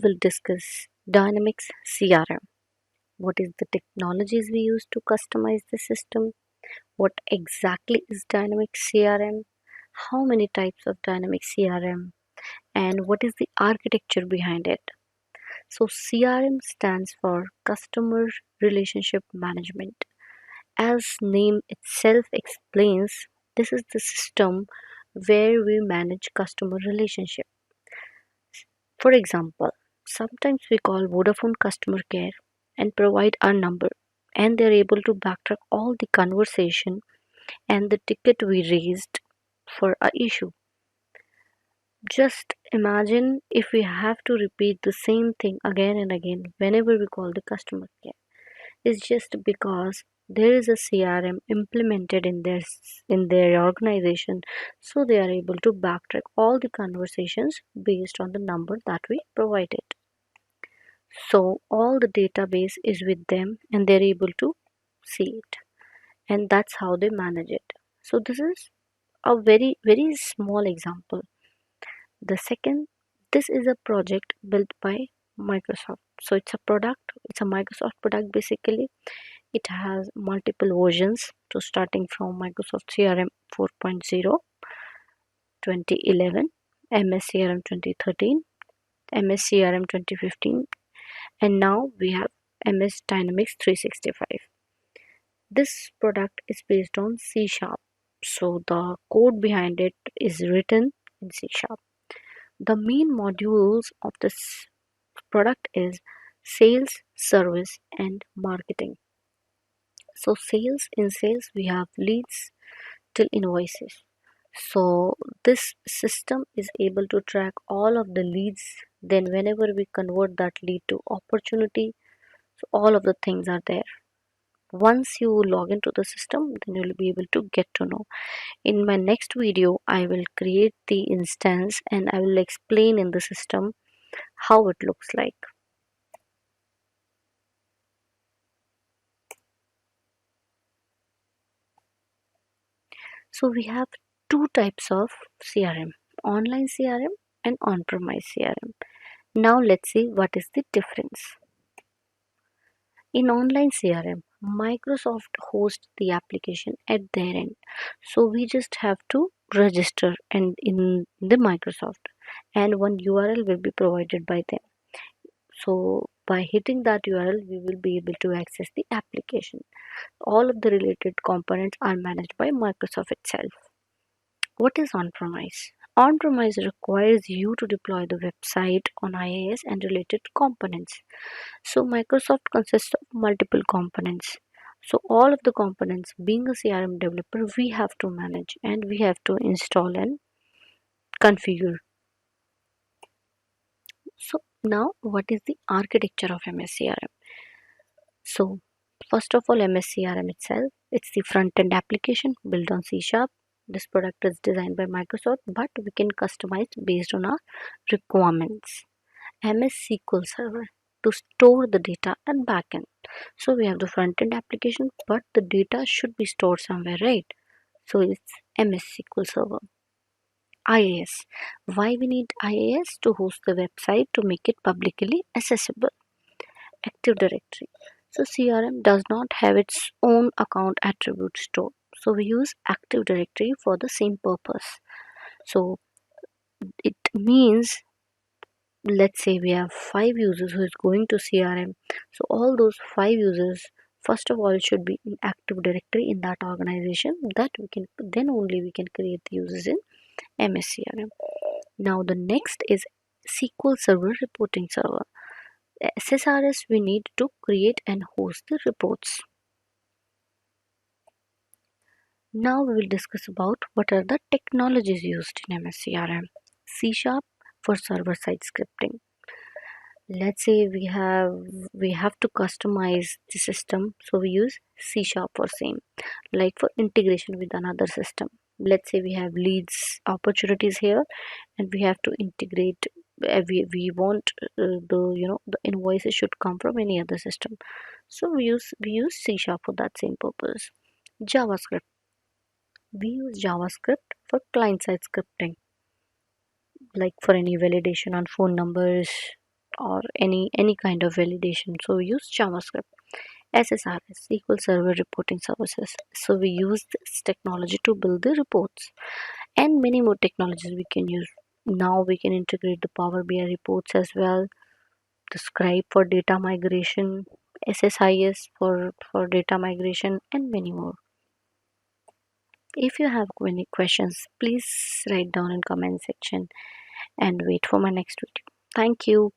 will discuss Dynamics CRM. What is the technologies we use to customize the system? What exactly is Dynamics CRM? How many types of Dynamics CRM? And what is the architecture behind it? So CRM stands for Customer Relationship Management. As name itself explains, this is the system where we manage customer relationship. For example, sometimes we call Vodafone customer care and provide our number, and they're able to backtrack all the conversation and the ticket we raised for a issue. Just imagine if we have to repeat the same thing again and again whenever we call the customer care. It's just because there is a CRM implemented in their organization, so they are able to backtrack all the conversations based on the number that we provided. So all the database is with them and they're able to see it, and that's how they manage it. So this is a very small example. The second, this is a project built by Microsoft. So it's a Microsoft product basically. It has multiple versions, so starting from Microsoft CRM 4.0, 2011, MS CRM 2013, MS CRM 2015, and now we have MS Dynamics 365. This product is based on C Sharp, so the code behind it is written in C Sharp. The main modules of this product is sales, service, and marketing. So in sales we have leads till invoices. So this system is able to track all of the leads. Then whenever we convert that lead to opportunity, so all of the things are there. Once you log into the system, then you'll be able to get to know. In my next video, I will create the instance and I will explain in the system how it looks like. So we have two types of CRM, online CRM and on-premise CRM. Now let's see what is the difference. In online CRM, Microsoft hosts the application at their end. So we just have to register and in the Microsoft, and one URL will be provided by them. So by hitting that URL, we will be able to access the application. All of the related components are managed by Microsoft itself. What is on-premise? On-premise requires you to deploy the website on IaaS and related components. So Microsoft consists of multiple components. So all of the components, being a CRM developer, we have to manage and we have to install and configure. So now what is the architecture of MSCRM? So first of all, MSCRM itself, it's the front-end application built on C Sharp. This product is designed by Microsoft, but we can customize based on our requirements. MS SQL Server to store the data and backend. So we have the front-end application, but the data should be stored somewhere, right? So it's MS SQL Server. IaaS. Why we need IaaS? To host the website to make it publicly accessible. Active Directory. So CRM does not have its own account attribute stored. So we use Active Directory for the same purpose. So it means, let's say we have 5 users who is going to CRM. So all those 5 users, first of all, should be in Active Directory in that organization. That we can then only we can create the users in MS CRM. Now the next is SQL Server Reporting Server. SSRS we need to create and host the reports. Now we will discuss about what are the technologies used in MS CRM. C Sharp for server-side scripting. Let's say we have to customize the system, so we use C Sharp for same. Like for integration with another system. Let's say we have leads opportunities here, and we have to integrate. We want the invoices should come from any other system, so we use C Sharp for that same purpose. JavaScript, we use JavaScript for client side scripting, like for any validation on phone numbers or any kind of validation. So we use JavaScript. SSRS, SQL Server Reporting Services. So we use this technology to build the reports, and many more technologies we can use. Now we can integrate the Power BI reports as well, the Scribe for data migration, SSIS for data migration, and many more. If you have any questions, please write down in comment section and wait for my next video. Thank you.